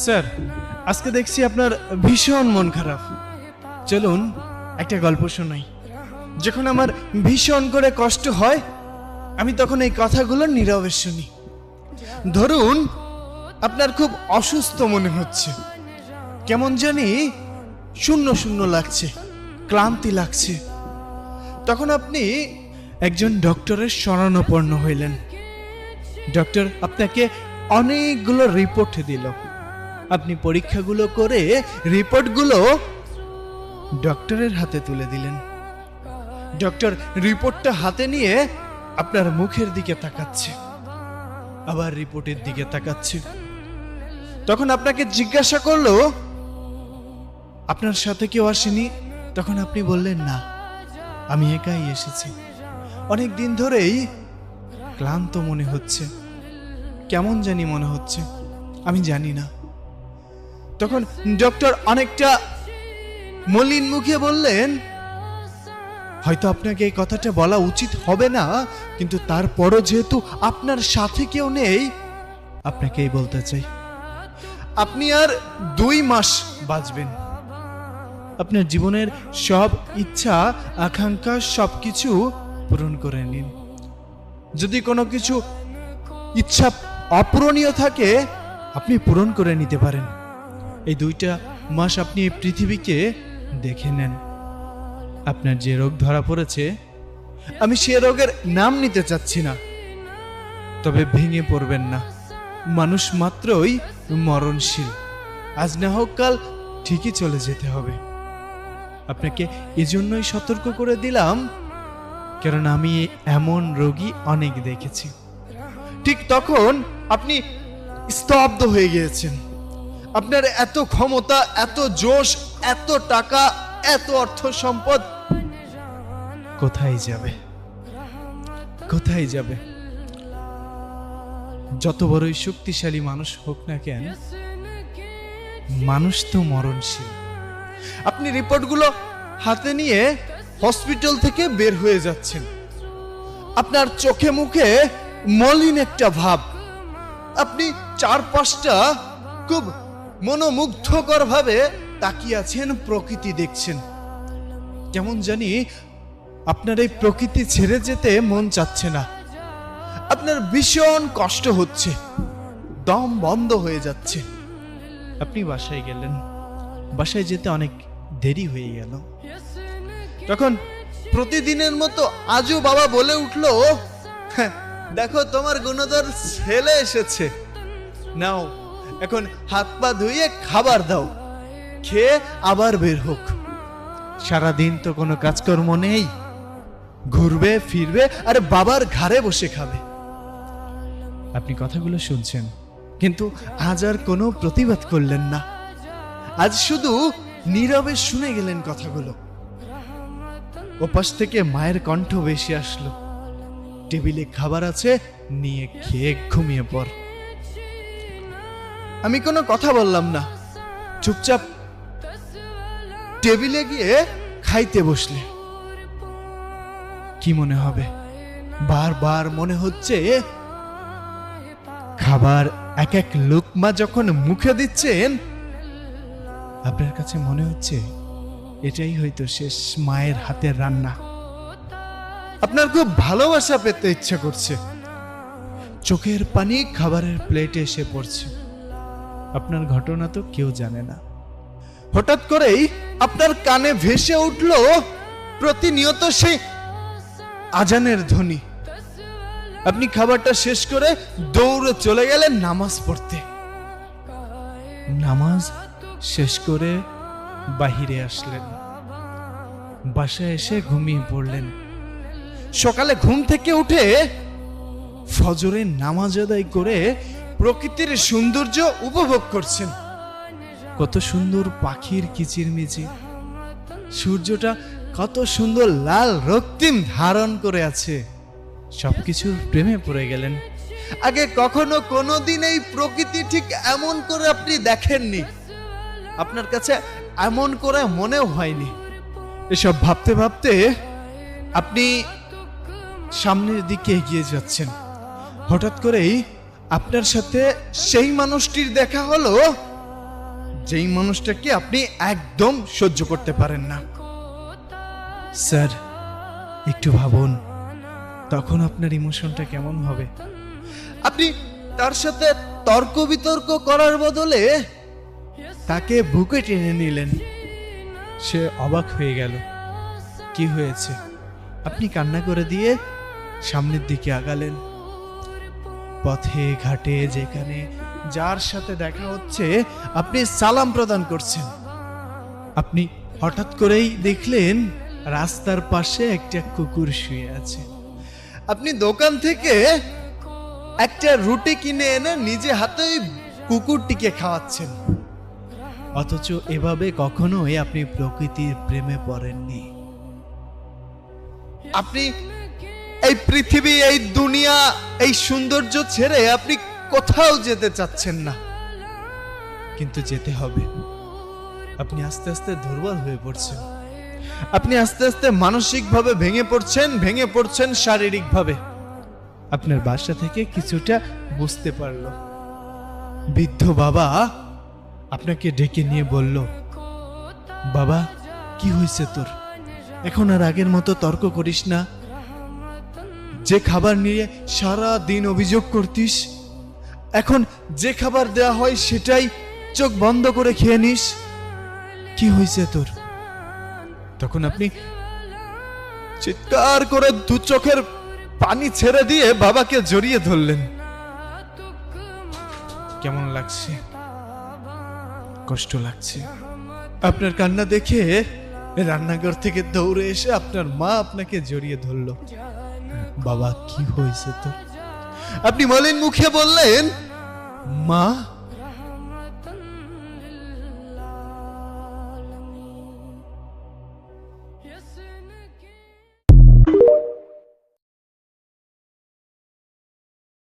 Sir, আজকে দেখছি আপনার ভীষণ মন খারাপ। চলুন একটা গল্প শোনাই। যখন আমার ভীষণ করে কষ্ট হয়, আমি তখন এই কথাগুলো নীরবে শুনি। ধরুন আপনার খুব অসুস্থ মনে হচ্ছে, কেমন জানি শূন্য শূন্য লাগছে, ক্লান্তি লাগছে। তখন আপনি একজন ডক্টরের শরণাপন্ন হইলেন। ডক্টর আপনাকে অনেকগুলো রিপোর্ট দিল। আপনি পরীক্ষাগুলো করে রিপোর্টগুলো ডক্টরের হাতে তুলে দিলেন। ডক্টর রিপোর্টটা হাতে নিয়ে আপনার মুখের দিকে তাকাচ্ছে, আবার রিপোর্টের দিকে তাকাচ্ছে। তখন আপনাকে জিজ্ঞাসা করলো, আপনার সাথে কেউ আসেনি? তখন আপনি বললেন, না, আমি একাই এসেছি। অনেক দিন ধরেই ক্লান্ত মনে হচ্ছে, কেমন জানি মনে হচ্ছে, আমি জানি না। তখন ডক্টর অনেকটা মলিন মুখে বললেন, হয়তো আপনাকে এই কথাটা বলা উচিত হবে না, কিন্তু তারপরও যেহেতু আপনার সাথে কেউ নেই, আপনাকেই বলতে চাই, আপনি আর 2 মাস বাঁচবেন। আপনার জীবনের সব ইচ্ছা আকাঙ্ক্ষা সবকিছু পূরণ করে নিন। যদি কোনো কিছু ইচ্ছা অপূরণীয় থাকে, আপনি পূরণ করে নিতে পারেন। এই 2টা মাস আপনি এই পৃথিবীকে দেখে নেন। আপনার যে রোগ ধরা পড়েছে, আমি সে রোগের নাম নিতে চাচ্ছি না, তবে ভেঙে পড়বেন না। মানুষ মাত্রই মরণশীল, আজ না হোক কাল ঠিকই চলে যেতে হবে। আপনাকে এজন্যই সতর্ক করে দিলাম, কারণ আমি এমন রোগী অনেক দেখেছি। ঠিক তখন আপনি স্তব্ধ হয়ে গিয়েছেন। আপনার এত ক্ষমতা, এত জোশ, এত টাকা, এত অর্থ সম্পদ কোথায় যাবে? কোথায় যাবে? যত বড়ই শক্তিশালী মানুষ হোক না কেন, মানুষ তো মরণশীল। আপনি রিপোর্টগুলো হাতে নিয়ে হসপিটাল থেকে বের হয়ে যাচ্ছেন। আপনার চোখে মুখে মলিন একটা ভাব। আপনি চারপাশটা খুব মনোমুগ্ধকর ভাবে তাকিয়ে আছেন, প্রকৃতি দেখছেন। কেমন জানি আপনার এই প্রকৃতি ছেড়ে যেতে মন চাচ্ছে না। আপনার ভীষণ কষ্ট হচ্ছে, দম বন্ধ হয়ে যাচ্ছে। আপনি বাসায় গেলেন। বাসায় যেতে অনেক দেরি হয়ে গেল। তখন প্রতিদিনের মতো আজও বাবা বলে উঠলো, দেখো তোমার গুণধর ছেলে এসেছে, নাও এখন হাত পা ধুয়ে খাবার দাও, খেয়ে আবার বের হোক। সারাদিন তো কোনো কাজকর্ম নেই, ঘুরবে ফিরবে আর বাবার ঘাড়ে বসে খাবে। আপনি কথাগুলো শুনছেন, কিন্তু আজ আর কোনো প্রতিবাদ করলেন না। আজ শুধু নীরবে শুনে গেলেন কথাগুলো। ওপাশ থেকে মায়ের কণ্ঠ ভেসে আসলো, টেবিলে খাবার আছে, নিয়ে খেয়ে ঘুমিয়ে পড়। আমি কোনো কথা বললাম না, চুপচাপ টেবিলে গিয়ে খাইতে বসলে। কি মনে হবে? বারবার মনে হচ্ছে, খাবার এক এক লোকমা যখন মুখে দিচ্ছেন, আপনার কাছে মনে হচ্ছে এটাই হয়তো শেষ মায়ের হাতের রান্না। আপনার খুব ভালোবাসা পেতে ইচ্ছা করছে। চোখের পানি খাবারের প্লেটে এসে পড়ছে। আপনার ঘটনা তো কেউ জানে না। হঠাৎ করেই আপনার কানে ভেসে উঠল প্রতিনিয়ত সেই আজানের ধ্বনি। আপনি খাবারটা শেষ করে দৌড়ে চলে গেলেন নামাজ পড়তে। নামাজ শেষ করে বাহিরে আসলেন। বাসায় এসে ঘুমিয়ে পড়লেন। সকালে ঘুম থেকে উঠে ফজরের নামাজ আদায় করে প্রকৃতির সৌন্দর্য উপভোগ করছেন। কত সুন্দর পাখির কিচিরমিচির, সূর্যটা কত সুন্দর লাল রক্তিম ধারণ করে আছে। সবকিছুর প্রেমে পড়ে গেলেন। আগে কখনো কোনোদিন এই প্রকৃতি ঠিক এমন করে আপনি দেখেননি, আপনার কাছে এমন করে মনেও হয়নি। এসব ভাবতে ভাবতে আপনি সামনের দিকে এগিয়ে যাচ্ছেন। হঠাৎ করেই আপনার সাথে সেই মানুষটির দেখা হলো যেই মানুষটাকে আপনি একদম সহ্য করতে পারেন না। স্যার, একটু ভাবুন, তখন আপনার ইমোশনটা কেমন হবে? আপনি তার সাথে তর্ক বিতর্ক করার বদলে তাকে বুকে টেনে নিলেন। সে অবাক হয়ে গেল। কি হয়েছে? আপনি কান্না করে দিয়ে সামনের দিকে আগালেন। পথে ঘাটে যেখানে যার সাথে দেখা হচ্ছে আপনি সালাম প্রদান করছেন। আপনি হঠাৎ করেই দেখলেন রাস্তার পাশে একটা কুকুর শুয়ে আছে। আপনি দোকান থেকে একটা রুটি কিনে এনে নিজে হাতে ওই কুকুরটিকে খাওয়াচ্ছেন। অথচ এভাবে কখনোই আপনি প্রকৃতির প্রেমে পড়েননি। আপনি এই পৃথিবী, এই দুনিয়া, এই সৌন্দর্য ছেড়ে আপনি কোথাও যেতে চাচ্ছেন না, কিন্তু যেতে হবে। আপনি আস্তে আস্তে দুর্বল হয়ে পড়ছেন। আপনি আস্তে আস্তে মানসিকভাবে ভেঙে পড়ছেন শারীরিকভাবে। আপনার বাসা থেকে কিছুটা বুঝতে পারলো। বৃদ্ধ বাবা আপনাকে ডেকে নিয়ে বলল, বাবা, কি হয়েছে তোর? এখন আর আগের মতো তর্ক করিস না। যে খাবার নিয়ে সারা দিন অভিযোগ করতিস, এখন যে খাবার দেয়া হয় সেটাই চোখ বন্ধ করে খেয়ে নিস। কি হয়েছে তোর? তখন আপনি চিৎকার করে দু চোখের পানি ছেড়ে দিয়ে বাবাকে জড়িয়ে ধরলেন। কেমন লাগছে? কষ্ট লাগছে। আপনার কান্না দেখে রান্নাঘর থেকে দৌড়ে এসে আপনার মা আপনাকে জড়িয়ে ধরল। বাবা, কি হয়েছে তোর? আপনি মলিন মুখে বললেন, মা।